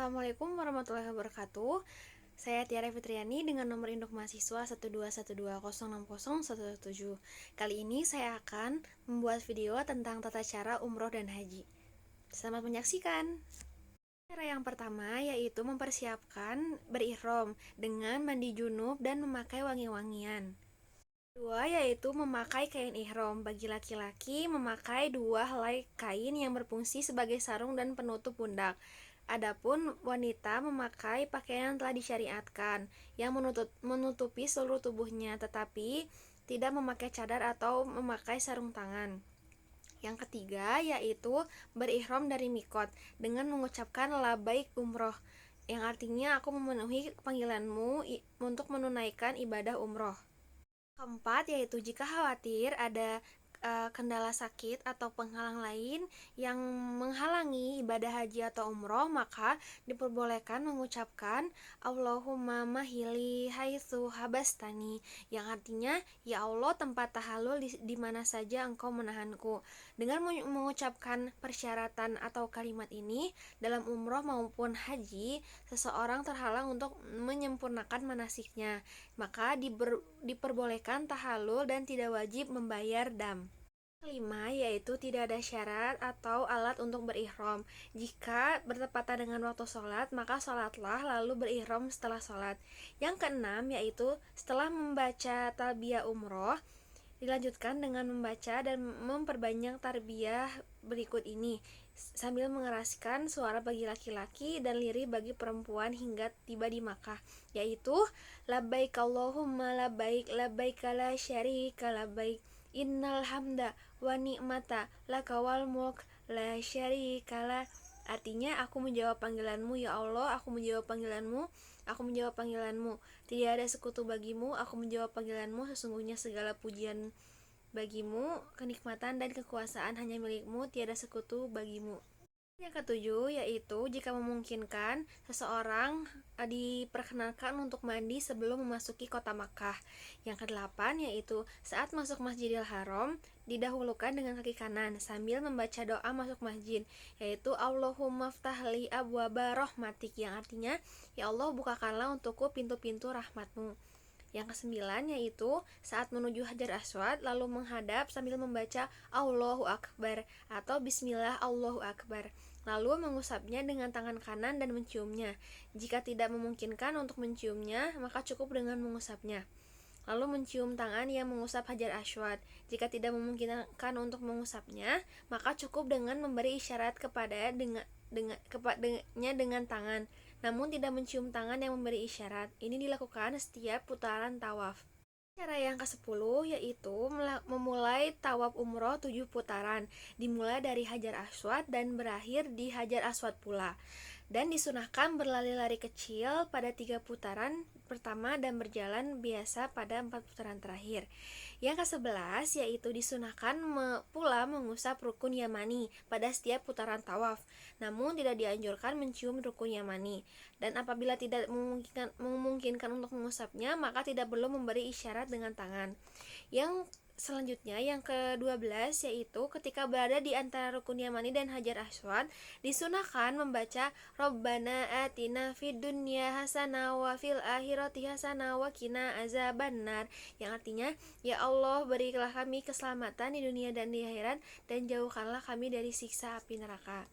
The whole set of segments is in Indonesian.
Assalamualaikum warahmatullahi wabarakatuh. Saya Tiara Fitriani dengan nomor induk mahasiswa 121206017. Kali ini saya akan membuat video tentang tata cara umroh dan haji. Selamat menyaksikan. Cara yang pertama yaitu mempersiapkan berihram dengan mandi junub dan memakai wangi-wangian. Kedua yaitu memakai kain ihram. Bagi laki-laki memakai dua helai kain yang berfungsi sebagai sarung dan penutup pundak. Adapun wanita memakai pakaian yang telah disyariatkan yang menutupi seluruh tubuhnya, tetapi tidak memakai cadar atau memakai sarung tangan. Yang ketiga yaitu berihram dari mikot dengan mengucapkan labaik umroh, yang artinya aku memenuhi panggilanmu untuk menunaikan ibadah umroh. Keempat yaitu jika khawatir ada kendala sakit atau penghalang lain yang menghalangi ibadah haji atau umroh, maka diperbolehkan mengucapkan Allahumma mahili haitsu habastani, yang artinya ya Allah, tempat tahallul di mana saja engkau menahanku. Dengan mengucapkan persyaratan atau kalimat ini dalam umroh maupun haji, seseorang terhalang untuk menyempurnakan manasiknya, maka diperbolehkan tahallul dan tidak wajib membayar dam. Kelima yaitu tidak ada syarat atau alat untuk berihram. Jika bertepatan dengan waktu sholat, maka sholatlah lalu berihram setelah sholat. Yang keenam yaitu setelah membaca talbiyah umroh, dilanjutkan dengan membaca dan memperbanyak tarbiyah berikut ini sambil mengeraskan suara bagi laki-laki dan lirih bagi perempuan hingga tiba di Makkah, yaitu labbaik Allahumma labbaik labbaik la syarika labbaik innal hamda wa ni'mata laka wal mulk la syarika la. Artinya, aku menjawab panggilanmu ya Allah, aku menjawab panggilanmu, aku menjawab panggilanmu, tidak ada sekutu bagimu, aku menjawab panggilanmu, sesungguhnya segala pujian bagimu, kenikmatan dan kekuasaan hanya milikmu, tiada sekutu bagimu. Yang ketujuh yaitu jika memungkinkan, seseorang diperkenankan untuk mandi sebelum memasuki kota Makkah. Yang kedelapan yaitu saat masuk Masjidil Haram, didahulukan dengan kaki kanan sambil membaca doa masuk masjid, yaitu Allahumma ftahli abwaba rahmatik, yang artinya ya Allah, bukakanlah untukku pintu-pintu rahmatmu. Yang kesembilan yaitu saat menuju Hajar Aswad lalu menghadap sambil membaca Allahu Akbar atau Bismillah Allahu Akbar, lalu mengusapnya dengan tangan kanan dan menciumnya. Jika tidak memungkinkan untuk menciumnya, maka cukup dengan mengusapnya. Lalu mencium tangan yang mengusap Hajar Aswad. Jika tidak memungkinkan untuk mengusapnya, maka cukup dengan memberi isyarat kepadanya dengan tangan, namun tidak mencium tangan yang memberi isyarat. Ini dilakukan setiap putaran tawaf. Cara yang ke-10 yaitu memulai tawaf umroh 7 putaran, dimulai dari Hajar Aswad dan berakhir di Hajar Aswad pula. Dan disunahkan berlari-lari kecil pada 3 putaran pertama dan berjalan biasa pada 4 putaran terakhir. Yang ke-11 yaitu disunahkan pula mengusap rukun yamani pada setiap putaran tawaf, namun tidak dianjurkan mencium rukun yamani. Dan apabila tidak memungkinkan untuk mengusapnya, maka tidak perlu memberi isyarat dengan tangan. Yang selanjutnya, yang ke-12 yaitu ketika berada di antara rukun yamani dan Hajar Aswad, disunahkan membaca Rabbana atina fid dunya hasanah wa fil akhirati hasanah wa qina azabannar, yang artinya ya Allah, berilah kami keselamatan di dunia dan di akhirat dan jauhkanlah kami dari siksa api neraka.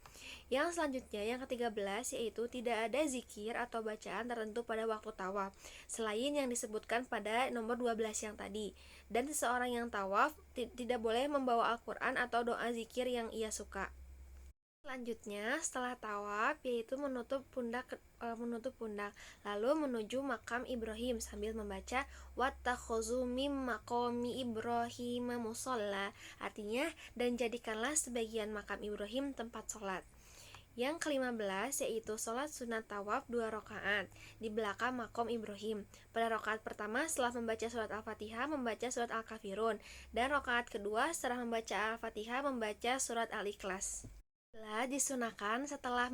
Yang selanjutnya, yang ke-13 yaitu tidak ada zikir atau bacaan tertentu pada waktu tawaf selain yang disebutkan pada nomor 12 yang tadi. Dan seseorang yang tawaf tidak boleh membawa Al-Quran atau doa zikir yang ia suka. Selanjutnya, setelah tawaf yaitu menutup pundak lalu menuju makam Ibrahim sambil membaca wattakhuzu mim maqami Ibrahim musalla, artinya dan jadikanlah sebagian makam Ibrahim tempat sholat. Yang ke-15 yaitu sholat sunat tawaf 2 rakaat di belakang makom Ibrahim. Pada rakaat pertama setelah membaca surat Al-Fatihah membaca surat Al-Kafirun, dan rakaat kedua setelah membaca Al-Fatihah membaca surat Al-Ikhlas. Disunahkan setelah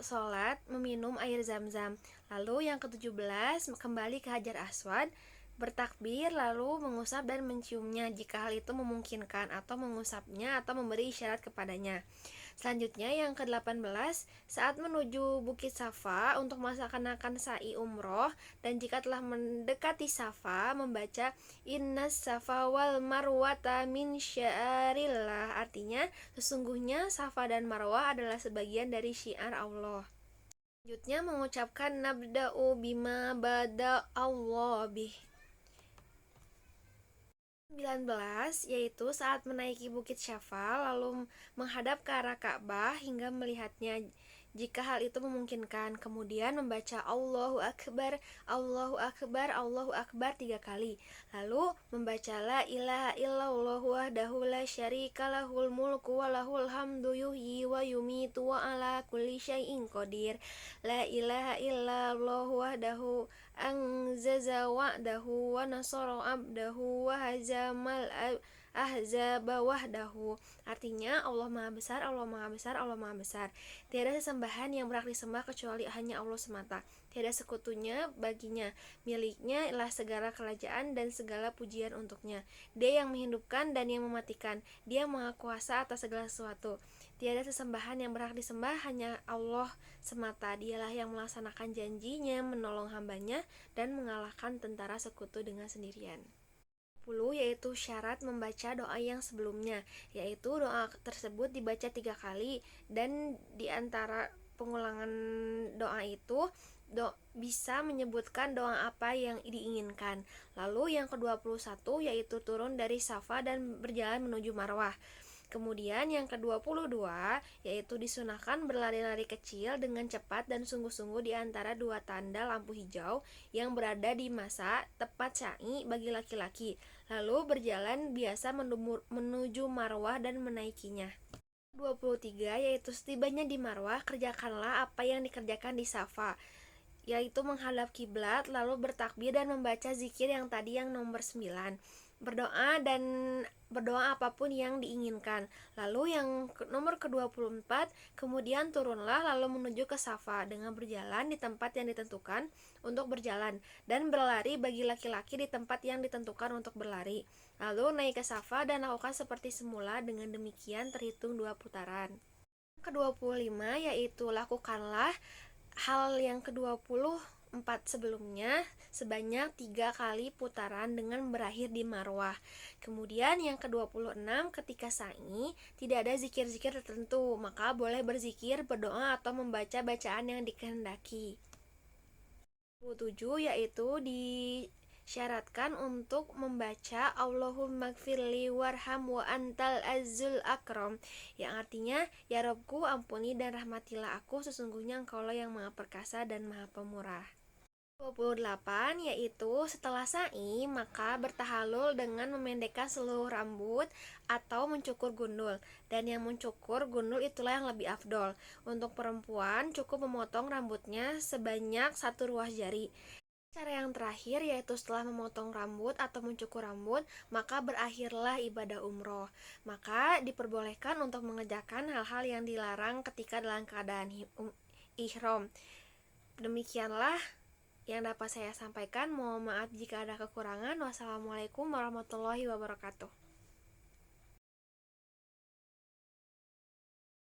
sholat meminum air zam-zam. Lalu yang ke-17 kembali ke Hajar Aswad, bertakbir lalu mengusap dan menciumnya jika hal itu memungkinkan, atau mengusapnya atau memberi isyarat kepadanya. Selanjutnya yang ke-18, saat menuju Bukit Safa untuk melaksanakan sa'i umroh, dan jika telah mendekati Safa membaca Innas Safa wal Marwata min sya'arillah. Artinya sesungguhnya Safa dan Marwah adalah sebagian dari syiar Allah. Selanjutnya mengucapkan nabda'u bima bada Allah bih. 19 yaitu saat menaiki Bukit Syafa lalu menghadap ke arah Ka'bah hingga melihatnya jika hal itu memungkinkan, kemudian membaca Allahu Akbar, Allahu Akbar, Allahu Akbar 3 kali, lalu membaca La ilaha illallah wahdahu la syarika lahul mulku wa lahul hamdu yuhyi wa yumitu wa ala kulli syai'in qadir, La ilaha illallah wahdahu anzaza wa'dahu wa nasara abdahu wa hazamal ahzaba wahdahu. Artinya Allah Maha Besar, Allah Maha Besar, Allah Maha Besar. Tiada sesembahan yang berhak disembah kecuali hanya Allah semata. Tiada sekutunya baginya. Miliknya ialah segala kerajaan dan segala pujian untuknya. Dia yang menghidupkan dan yang mematikan. Dia Maha Kuasa atas segala sesuatu. Tiada sesembahan yang berhak disembah hanya Allah semata. Dialah yang melaksanakan janjinya, menolong hambanya, dan mengalahkan tentara sekutu dengan sendirian. 10 yaitu syarat membaca doa yang sebelumnya, yaitu doa tersebut dibaca 3 kali, dan di antara pengulangan doa itu bisa menyebutkan doa apa yang diinginkan. Lalu yang ke-21 yaitu turun dari Safa dan berjalan menuju Marwah. Kemudian yang ke-22 yaitu disunahkan berlari-lari kecil dengan cepat dan sungguh-sungguh di antara dua tanda lampu hijau yang berada di masa tepat sa'i bagi laki-laki, lalu berjalan biasa menuju Marwah dan menaikinya. 23 yaitu setibanya di Marwah kerjakanlah apa yang dikerjakan di Safa, yaitu menghadap kiblat lalu bertakbir dan membaca zikir yang tadi yang nomor 9. Berdoa apapun yang diinginkan. Lalu yang nomor ke-24, kemudian turunlah lalu menuju ke Safa dengan berjalan di tempat yang ditentukan untuk berjalan, dan berlari bagi laki-laki di tempat yang ditentukan untuk berlari. Lalu naik ke Safa dan lakukan seperti semula, dengan demikian terhitung 2 putaran. Ke-25 yaitu lakukanlah hal yang ke-24 sebelumnya sebanyak 3 kali putaran dengan berakhir di Marwah. Kemudian yang ke-26 ketika sa'i tidak ada zikir-zikir tertentu, maka boleh berzikir, berdoa, atau membaca bacaan yang dikehendaki. 27 yaitu disyaratkan untuk membaca Allahumma gfirli warham wa antal azul akram, yang artinya ya Robku ampuni dan rahmatilah aku, sesungguhnya Engkaulah yang Maha Perkasa dan Maha Pemurah. 28 yaitu setelah sa'i maka bertahalul dengan memendekkan seluruh rambut atau mencukur gundul, dan yang mencukur gundul itulah yang lebih afdol. Untuk perempuan cukup memotong rambutnya sebanyak 1 ruas jari. Cara yang terakhir yaitu setelah memotong rambut atau mencukur rambut maka berakhirlah ibadah umroh. Maka diperbolehkan untuk mengerjakan hal-hal yang dilarang ketika dalam keadaan ihram. Demikianlah yang dapat saya sampaikan. Mohon maaf jika ada kekurangan. Wassalamualaikum warahmatullahi wabarakatuh.